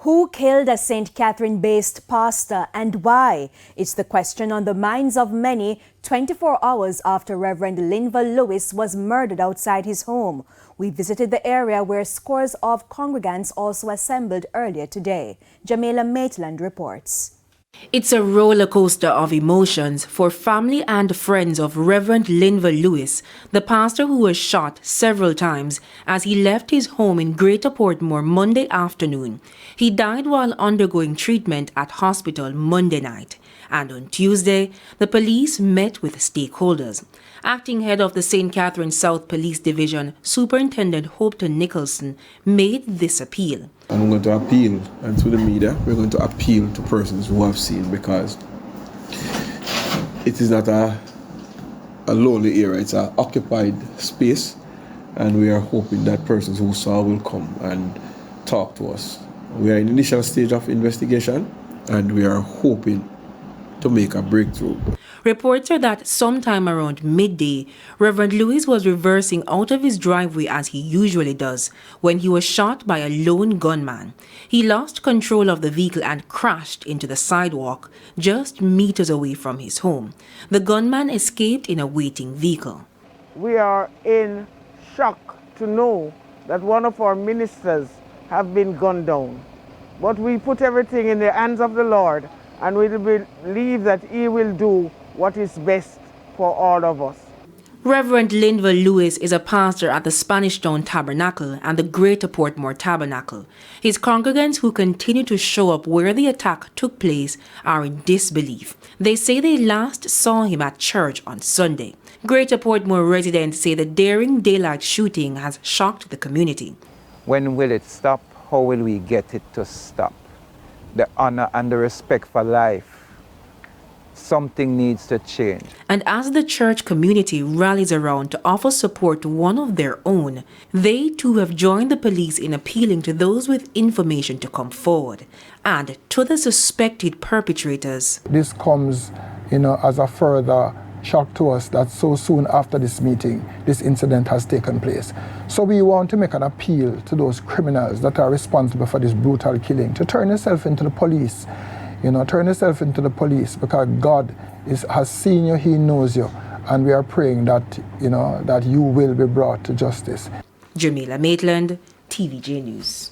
Who killed a St. Catherine-based pastor and why? It's the question on the minds of many 24 hours after Reverend Linval Lewis was murdered outside his home. We visited the area where scores of congregants also assembled earlier today. Jamaica Maitland reports. It's a roller coaster of emotions for family and friends of Reverend Linval Lewis, the pastor who was shot several times as he left his home in Greater Portmore Monday afternoon. He died while undergoing treatment at hospital Monday night. And on Tuesday, the police met with stakeholders. Acting head of the St. Catherine South Police Division, Superintendent Hopton Nicholson, made this appeal. And we're going to appeal, and through the media, we're going to appeal to persons who have seen, because it is not a lonely area, it's an occupied space, and we are hoping that persons who saw will come and talk to us. We are in the initial stage of investigation, and we are hoping to make a breakthrough. Reports are that sometime around midday, Reverend Lewis was reversing out of his driveway as he usually does when he was shot by a lone gunman. He lost control of the vehicle and crashed into the sidewalk just meters away from his home. The gunman escaped in a waiting vehicle. We are in shock to know that one of our ministers have been gunned down. But we put everything in the hands of the Lord, and we believe that He will do what is best for all of us. Reverend Linval Lewis is a pastor at the Spanish Town Tabernacle and the Greater Portmore Tabernacle. His congregants who continue to show up where the attack took place are in disbelief. They say they last saw him at church on Sunday. Greater Portmore residents say the daring daylight shooting has shocked the community. When will it stop? How will we get it to stop? The honor and the respect for life. Something needs to change. And as the church community rallies around to offer support to one of their own, they too have joined the police in appealing to those with information to come forward and to the suspected perpetrators. This comes, as a further shock to us that so soon after this meeting, this incident has taken place. So we want to make an appeal to those criminals that are responsible for this brutal killing to turn yourself into the police. Turn yourself into the police, because God has seen you, He knows you, and we are praying that, that you will be brought to justice. Jamaica Maitland, TVJ News.